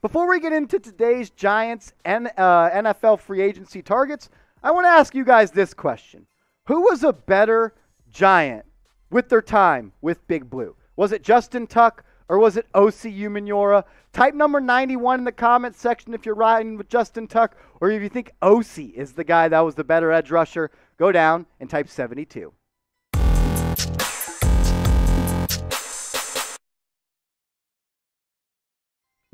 Before we get into today's Giants and NFL free agency targets, I want to ask you guys this question. Who was a better Giant with their time with Big Blue? Was it Justin Tuck or was it O.C. Umenyiora? Type number 91 in the comments section if you're riding with Justin Tuck, or if you think O.C. is the guy that was the better edge rusher, go down and type 72.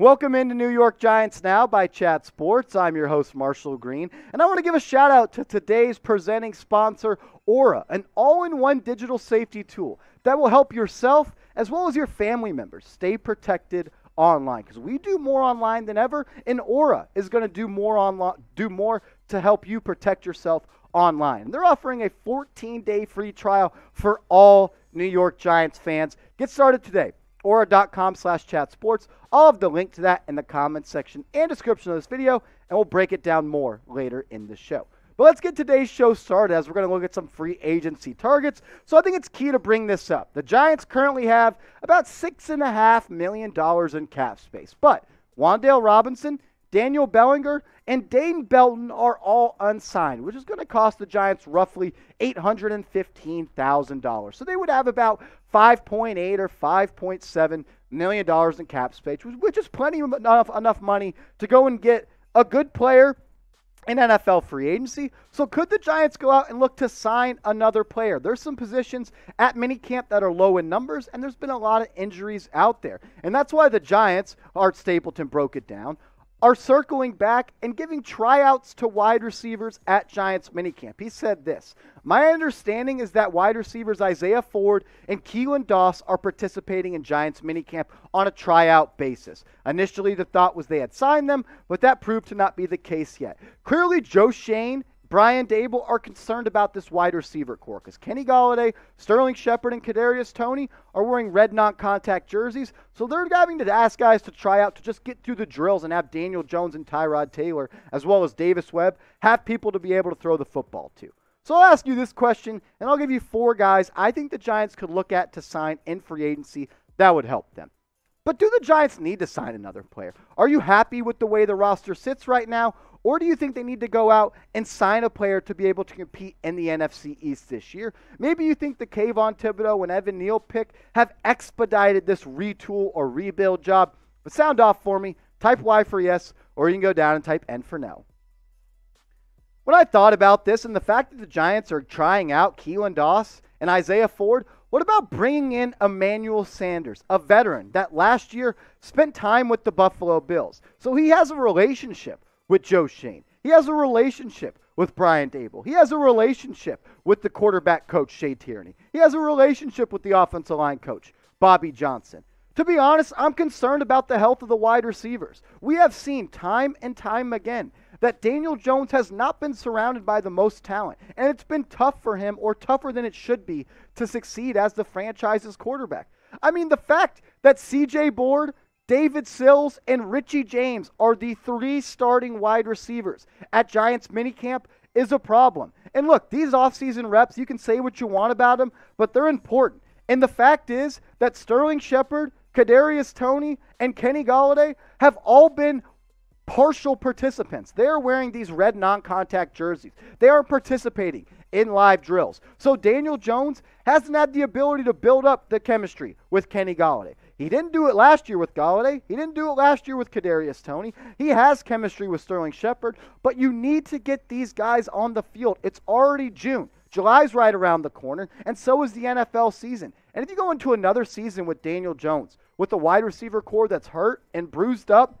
Welcome into New York Giants Now by Chat Sports. I'm your host, Marshall Green, and I want to give a shout out to today's presenting sponsor, Aura, an all-in-one digital safety tool that will help yourself as well as your family members stay protected online, because we do more online than ever, and Aura is going to do more to help you protect yourself online. And they're offering a 14-day free trial for all New York Giants fans. Get started today. Aura.com/chatsports. I'll have the link to that in the comments section and description of this video, and we'll break it down more later in the show. But let's get today's show started as we're going to look at some free agency targets. So I think it's key to bring this up. The Giants currently have about $6.5 million in cap space, but Wan'Dale Robinson, Daniel Bellinger, and Dane Belton are all unsigned, which is going to cost the Giants roughly $815,000. So they would have about $5.8 or $5.7 million in cap space, which is plenty enough money to go and get a good player in NFL free agency. So could the Giants go out and look to sign another player? There's some positions at minicamp that are low in numbers, and there's been a lot of injuries out there. And that's why the Giants, Art Stapleton broke it down, are circling back and giving tryouts to wide receivers at Giants minicamp. He said this: "My understanding is that wide receivers Isaiah Ford and Keelan Doss are participating in Giants minicamp on a tryout basis. Initially, the thought was they had signed them, but that proved to not be the case yet. Clearly, Joe Shane, Brian Dable are concerned about this wide receiver core because Kenny Golladay, Sterling Shepard, and Kadarius Toney are wearing red non-contact jerseys, so they're having to ask guys to try out to just get through the drills and have Daniel Jones and Tyrod Taylor, as well as Davis Webb, have people to be able to throw the football to." So I'll ask you this question, and I'll give you 4 guys I think the Giants could look at to sign in free agency that would help them. But do the Giants need to sign another player? Are you happy with the way the roster sits right now? Or do you think they need to go out and sign a player to be able to compete in the NFC East this year? Maybe you think the Kayvon Thibodeau and Evan Neal pick have expedited this retool or rebuild job. But sound off for me. Type Y for yes, or you can go down and type N for no. When I thought about this and the fact that the Giants are trying out Keelan Doss and Isaiah Ford, what about bringing in Emmanuel Sanders, a veteran that last year spent time with the Buffalo Bills? So he has a relationship with Joe Shane. He has a relationship with Brian Dable. He has a relationship with the quarterback coach, Shea Tierney. He has a relationship with the offensive line coach, Bobby Johnson. To be honest, I'm concerned about the health of the wide receivers. We have seen time and time again that Daniel Jones has not been surrounded by the most talent, and it's been tough for him, or tougher than it should be, to succeed as the franchise's quarterback. I mean, the fact that C.J. Board, David Sills, and Richie James are the 3 starting wide receivers at Giants minicamp is a problem. And look, these offseason reps, you can say what you want about them, but they're important. And the fact is that Sterling Shepard, Kadarius Toney, and Kenny Golladay have all been partial participants. They are wearing these red non-contact jerseys. They are participating in live drills. So Daniel Jones hasn't had the ability to build up the chemistry with Kenny Golladay. He didn't do it last year with Golladay. He didn't do it last year with Kadarius Toney. He has chemistry with Sterling Shepard, but you need to get these guys on the field. It's already June. July's right around the corner, and so is the NFL season. And if you go into another season with Daniel Jones, with a wide receiver core that's hurt and bruised up,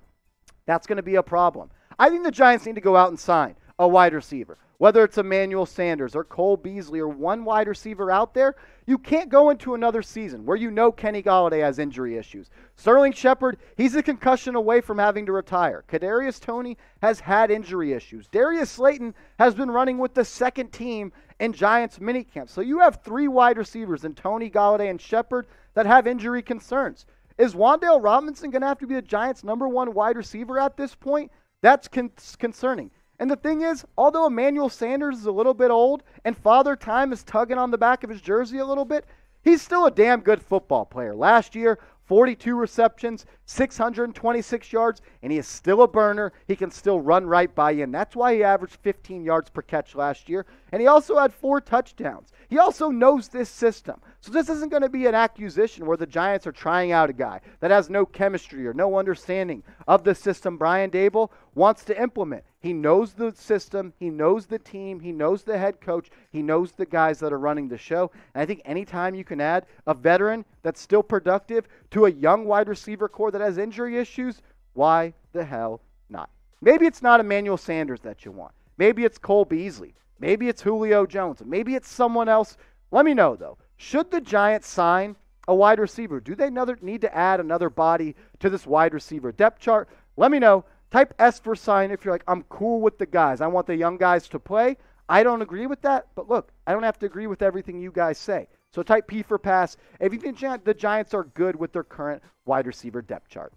that's going to be a problem. I think the Giants need to go out and sign a wide receiver. Whether it's Emmanuel Sanders or Cole Beasley or one wide receiver out there, you can't go into another season where you know Kenny Golladay has injury issues. Sterling Shepard, he's a concussion away from having to retire. Kadarius Toney has had injury issues. Darius Slayton has been running with the second team in Giants minicamp. So you have 3 wide receivers in Toney, Golladay, and Shepard that have injury concerns. Is Wan'Dale Robinson going to have to be the Giants' #1 wide receiver at this point? That's concerning. And the thing is, although Emmanuel Sanders is a little bit old and Father Time is tugging on the back of his jersey a little bit, he's still a damn good football player. Last year, 42 receptions, 626 yards, and he is still a burner. He can still run right by you, and that's why he averaged 15 yards per catch last year. And he also had 4 touchdowns. He also knows this system. So this isn't going to be an accusation where the Giants are trying out a guy that has no chemistry or no understanding of the system Brian Daboll wants to implement. He knows the system. He knows the team. He knows the head coach. He knows the guys that are running the show. And I think anytime you can add a veteran that's still productive to a young wide receiver core that has injury issues, why the hell not? Maybe it's not Emmanuel Sanders that you want. Maybe it's Cole Beasley. Maybe it's Julio Jones. Maybe it's someone else. Let me know, though. Should the Giants sign a wide receiver? Do they need to add another body to this wide receiver depth chart? Let me know. Type S for sign if you're like, I'm cool with the guys. I want the young guys to play. I don't agree with that. But look, I don't have to agree with everything you guys say. So type P for pass if you think the Giants are good with their current wide receiver depth chart.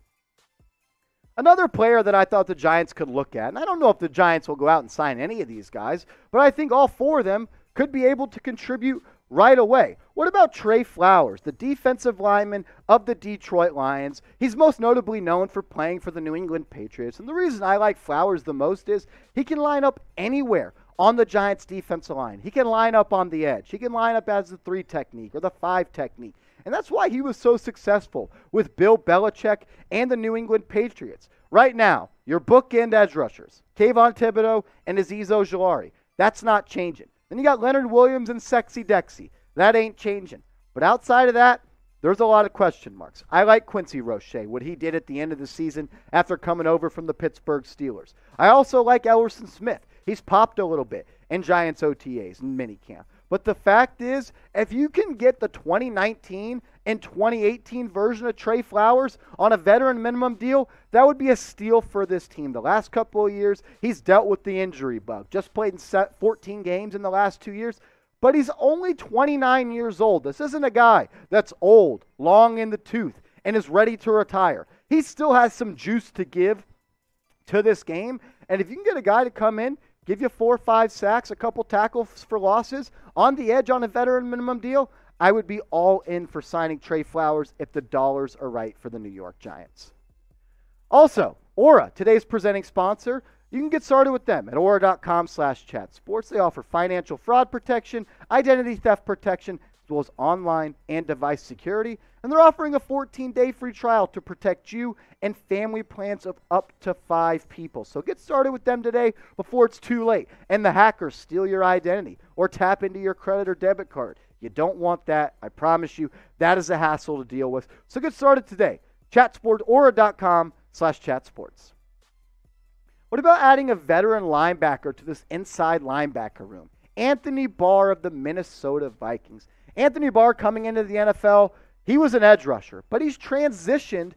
Another player that I thought the Giants could look at, and I don't know if the Giants will go out and sign any of these guys, but I think all 4 of them could be able to contribute right away. What about Trey Flowers, the defensive lineman of the Detroit Lions? He's most notably known for playing for the New England Patriots, and the reason I like Flowers the most is he can line up anywhere on the Giants' defensive line. He can line up on the edge. He can line up as the 3 technique or the 5 technique. And that's why he was so successful with Bill Belichick and the New England Patriots. Right now, your bookend edge rushers, Kayvon Thibodeau and Azeez Ojulari. That's not changing. Then you got Leonard Williams and Sexy Dexy. That ain't changing. But outside of that, there's a lot of question marks. I like Quincy Roche, what he did at the end of the season after coming over from the Pittsburgh Steelers. I also like Ellerson Smith. He's popped a little bit in Giants OTAs and minicamp. But the fact is, if you can get the 2019 and 2018 version of Trey Flowers on a veteran minimum deal, that would be a steal for this team. The last couple of years, he's dealt with the injury bug. Just played in 14 games in the last 2 years. But he's only 29 years old. This isn't a guy that's old, long in the tooth, and is ready to retire. He still has some juice to give to this game. And if you can get a guy to come in, give you 4 or 5 sacks, a couple tackles for losses on the edge on a veteran minimum deal, I would be all in for signing Trey Flowers if the dollars are right for the New York Giants. Also, Aura, today's presenting sponsor. You can get started with them at aura.com/chatsports. They offer financial fraud protection, identity theft protection, as well as online and device security. And they're offering a 14-day free trial to protect you and family plans of up to 5 people. So get started with them today before it's too late and the hackers steal your identity or tap into your credit or debit card. You don't want that. I promise you that is a hassle to deal with. So get started today. Aura.com/chatsports. What about adding a veteran linebacker to this inside linebacker room? Anthony Barr of the Minnesota Vikings. Anthony Barr coming into the NFL, he was an edge rusher, but he's transitioned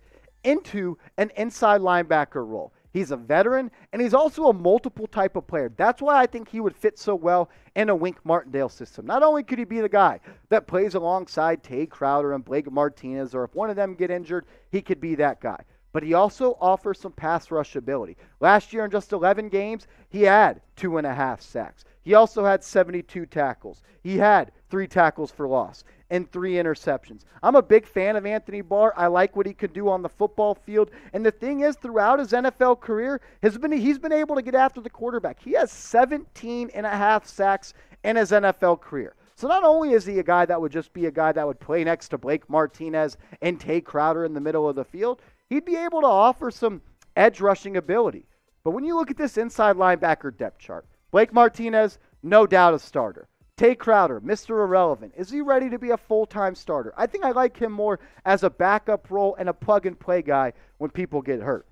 into an inside linebacker role. He's a veteran, and he's also a multiple type of player. That's why I think he would fit so well in a Wink Martindale system. Not only could he be the guy that plays alongside Tay Crowder and Blake Martinez, or if one of them get injured, he could be that guy. But he also offers some pass rush ability. Last year in just 11 games, he had 2.5 sacks. He also had 72 tackles. He had 3 tackles for loss and 3 interceptions. I'm a big fan of Anthony Barr. I like what he could do on the football field. And the thing is, throughout his NFL career, he's been able to get after the quarterback. He has 17.5 sacks in his NFL career. So not only is he a guy that would just be a guy that would play next to Blake Martinez and Tay Crowder in the middle of the field, he'd be able to offer some edge rushing ability. But when you look at this inside linebacker depth chart, Blake Martinez, no doubt a starter. Tay Crowder, Mr. Irrelevant. Is he ready to be a full-time starter? I think I like him more as a backup role and a plug-and-play guy when people get hurt.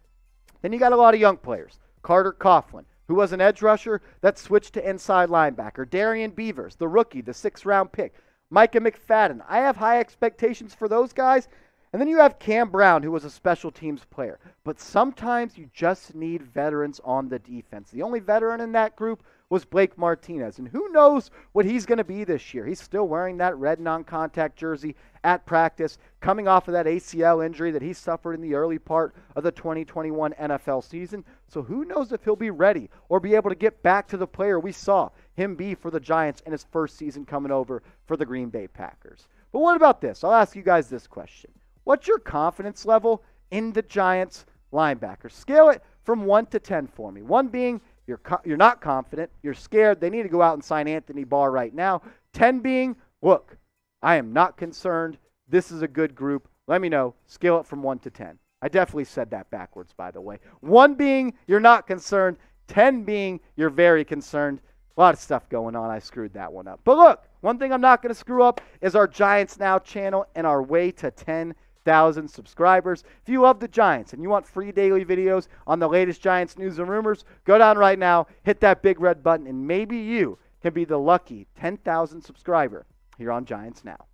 Then you got a lot of young players. Carter Coughlin, who was an edge rusher that switched to inside linebacker. Darian Beavers, the rookie, the 6th-round pick. Micah McFadden. I have high expectations for those guys. And then you have Cam Brown, who was a special teams player. But sometimes you just need veterans on the defense. The only veteran in that group was Blake Martinez. And who knows what he's going to be this year. He's still wearing that red non-contact jersey at practice, coming off of that ACL injury that he suffered in the early part of the 2021 NFL season. So who knows if he'll be ready or be able to get back to the player we saw him be for the Giants in his first season coming over for the Green Bay Packers. But what about this? I'll ask you guys this question. What's your confidence level in the Giants linebacker? Scale it from 1 to 10 for me. 1 being you're not confident, you're scared, they need to go out and sign Anthony Barr right now. 10 being, look, I am not concerned, this is a good group. Let me know. Scale it from 1 to 10. I definitely said that backwards, by the way. 1 being you're not concerned, 10 being you're very concerned. A lot of stuff going on. I screwed that one up. But look, one thing I'm not going to screw up is our Giants Now channel and our way to 10,000 subscribers. If you love the Giants and you want free daily videos on the latest Giants news and rumors, go down right now, hit that big red button, and maybe you can be the lucky 10,000 subscriber here on Giants Now.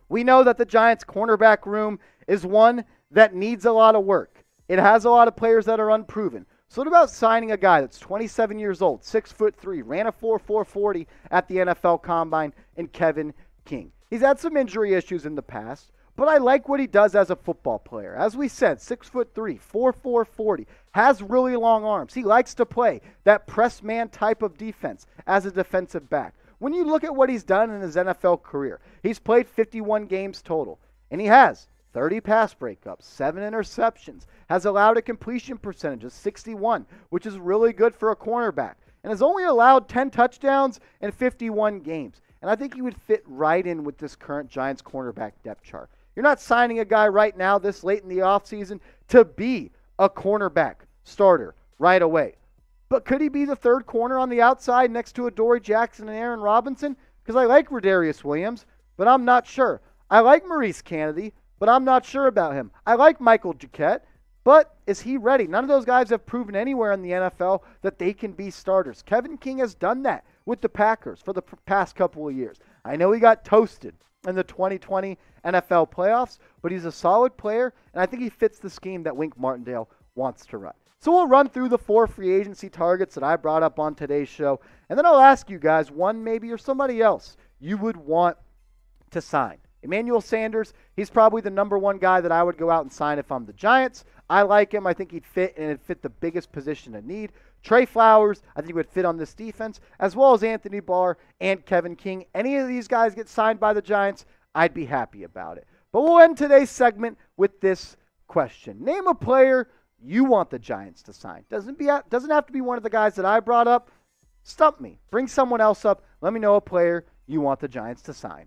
We know that the Giants cornerback room is one that needs a lot of work. It has a lot of players that are unproven. So what about signing a guy that's 27 years old, 6'3", ran a 4.40 at the NFL Combine, in Kevin King? He's had some injury issues in the past, but I like what he does as a football player. As we said, 6'3", 4.40, has really long arms. He likes to play that press man type of defense as a defensive back. When you look at what he's done in his NFL career, he's played 51 games total, and he has 30 pass breakups, 7 interceptions, has allowed a completion percentage of 61, which is really good for a cornerback, and has only allowed 10 touchdowns in 51 games. And I think he would fit right in with this current Giants cornerback depth chart. You're not signing a guy right now this late in the offseason to be a cornerback starter right away. But could he be the third corner on the outside next to Adoree Jackson and Aaron Robinson? Because I like Rodarius Williams, but I'm not sure. I like Maurice Kennedy, but I'm not sure about him. I like Michael Jacquet, but is he ready? None of those guys have proven anywhere in the NFL that they can be starters. Kevin King has done that with the Packers for the past couple of years. I know he got toasted in the 2020 NFL playoffs, but he's a solid player, and I think he fits the scheme that Wink Martindale wants to run. So we'll run through the 4 free agency targets that I brought up on today's show, and then I'll ask you guys, one maybe or somebody else you would want to sign. Emmanuel Sanders, he's probably the number 1 guy that I would go out and sign if I'm the Giants. I like him. I think he'd fit, and it'd fit the biggest position of need. Trey Flowers, I think would fit on this defense, as well as Anthony Barr and Kevin King. Any of these guys get signed by the Giants, I'd be happy about it. But we'll end today's segment with this question. Name a player you want the Giants to sign. Doesn't have to be one of the guys that I brought up. Stump me. Bring someone else up. Let me know a player you want the Giants to sign.